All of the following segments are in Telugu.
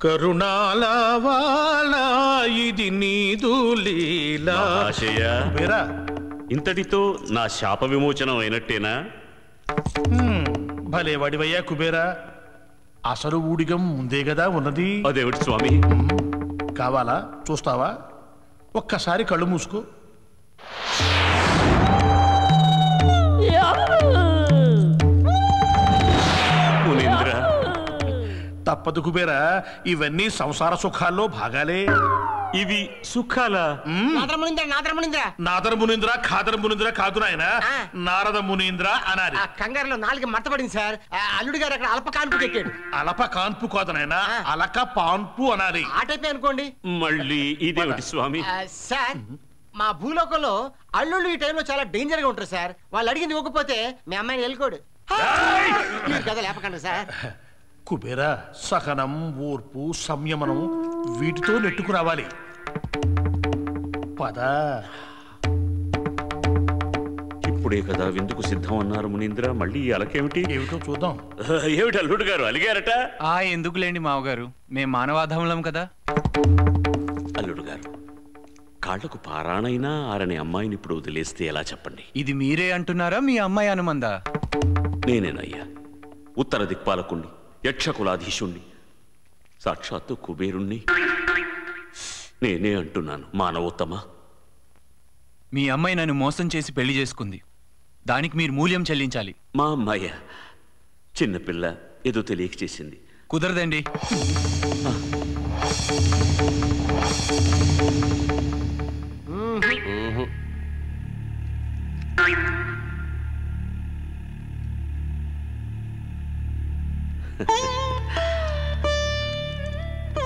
కరుణాలవాలా ఇది నీదు లీలా. ఆశయ ఇంతటితో నా శాప విమోచనం అయినట్టేనా? భలే వాడివయ్యా కుబేరా, అసలు ఊడిగం ముందే కదా ఉన్నది. అదేమిటి స్వామి? కావాలా? చూస్తావా? ఒక్కసారి కళ్ళు మూసుకో. మునీంద్ర, తప్పదు కుబేరా, ఇవన్నీ సంసార సుఖాల్లో భాగాలే. ఇవి సుఖాలా? నాదర మునీంద్ర ఖాదర మునీంద్ర కాదు నాయన, నారద మునీంద్ర అనాలి. కంగారులో నాలుగు మర్తపడింది సార్. అల్లుడు గారు అక్కడ అల్ప కాన్పు ఎక్కాడు. అలప కాన్పు కాదు నాయన, అలక పాన్పు అనాలి. ఆ టైపే అనుకోండి. మళ్ళీ ఇదేమిటి స్వామి? సార్, మా భూలోకంలో అల్లుళ్ళు ఈ టైంలో చాలా డేంజర్ గా ఉంటారు సార్. వాళ్ళు అడిగింది ఇవ్వకపోతే మీ అమ్మాయిని వెళ్ళుకోడు కదా, లేపకండి సార్. కుబేరా, సహనం, ఓర్పు, సంయమనం వీటితో నెట్టుకు రావాలి. పద. ఇప్పుడే కదా విందుకు సిద్ధం అన్నారు మునీంద్ర, మళ్ళీ అలకేమిటి? ఏమిటో చూద్దాం. ఏమిటి అల్లుడు గారు అలిగారట? ఎందుకులేండి మావగారు, మేం మానవాధములం కదా. అల్లుడు గారు, కాళ్లకు పారాణైనా ఆరని అమ్మాయిని ఇప్పుడు వదిలేస్తే ఎలా చెప్పండి? ఇది మీరే అంటున్నారా, మీ అమ్మాయి అనుమందా? నేనేనయ్యా, ఉత్తర దిక్పాలకుణ్ణి, యక్షకులాధీశుణ్ణి, సాక్షాత్తు కుబేరుణ్ణి. నేనే అంటున్నాను మానవోత్తమ. మీ అమ్మాయి నన్ను మోసం చేసి పెళ్లి చేసుకుంది, దానికి మీరు మూల్యం చెల్లించాలి. మా అమ్మాయ చిన్నపిల్ల, ఏదో తెలియక చేసింది. కుదరదండి.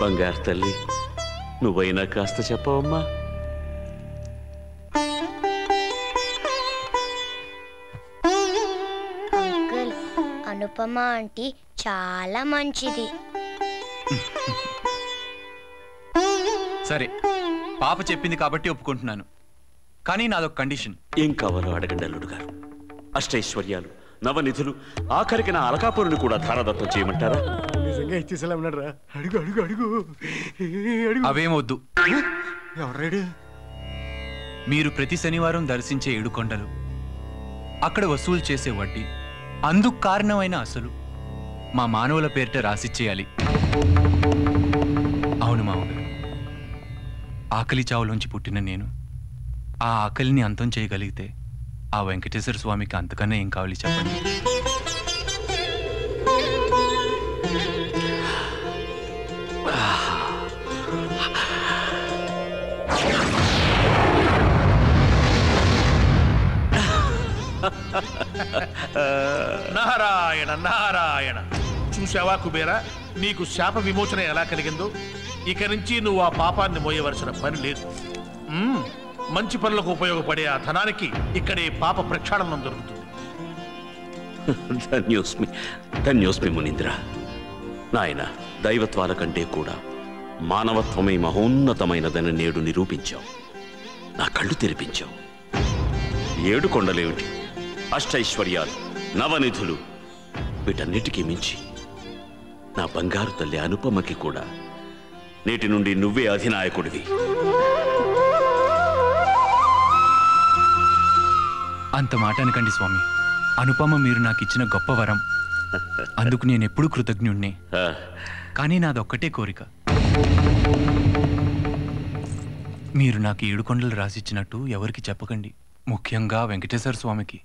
బంగారు తల్లి, నువ్వైనా కాస్త చెప్పవమ్మా. అంకుల్, అనుపమ ఆంటీ చాలా మంచిది. సరే, పాప చెప్పింది కాబట్టి ఒప్పుకుంటున్నాను, కానీ నాదొక కండిషన్. ఏం కావాలో అడగండి అల్లుడు గారు. అష్టైశ్వర్యాలు, నవనిధులు, ఆఖరికి నా అలకాపురుని కూడా ధారాదత్తం చేయమంటారా? నిజంగా ఇచ్చేసేలా ఉన్నారా? అడుగు అడుగు అడుగు అడుగు. అవేమొద్దు. ఎవరాడు? మీరు ప్రతి శనివారం దర్శించే 7 కొండలు, అక్కడ వసూలు చేసే వడ్డీ, అందుకు కారణమైన అసలు మా మానవుల పేరిట రాసిచ్చేయాలి. అవును మామగారు, ఆకలి చావులోంచి పుట్టిన నేను ఆ ఆకలిని అంతం చేయగలిగితే ఆ వెంకటేశ్వర స్వామికి అంతకన్నా ఏం కావాలి చెప్పండి. నారాయణ నారాయణ. చూశావా కుబేరా, నీకు శాప విమోచన ఎలా కలిగిందో. ఇక నుంచి నువ్వు ఆ పాపాన్ని మోయవలసిన పని లేదు. మంచి పనులకు ఉపయోగపడే ఆ ధనానికి ఇక్కడే పాప ప్రక్షాళనం దొరుకుతుంది. ధన్యోస్మి, ధన్యోస్మి మునీంద్ర. నాయన, దైవత్వాల కంటే కూడా మానవత్వమే మహోన్నతమైనదని నేడు నిరూపించావు. నా కళ్ళు తెరిపించావు. 7 కొండలేమిటి, అష్టైశ్వర్యాలు, నవనిధులు, వీటన్నిటికీ మించి నా బంగారు తల్లి అనుపమకి కూడా నేటి నుండి నువ్వే అధినాయకుడివి. అంత మాట అనకండి స్వామి. అనుపమ మీరు నాకు ఇచ్చిన గొప్ప వరం, అందుకు నేను ఎప్పుడూ కృతజ్ఞుణ్ణి. కానీ నాదొక్కటే కోరిక, మీరు నాకు 7 కొండలు రాసిచ్చినట్టు ఎవరికి చెప్పకండి, ముఖ్యంగా వెంకటేశ్వర స్వామికి.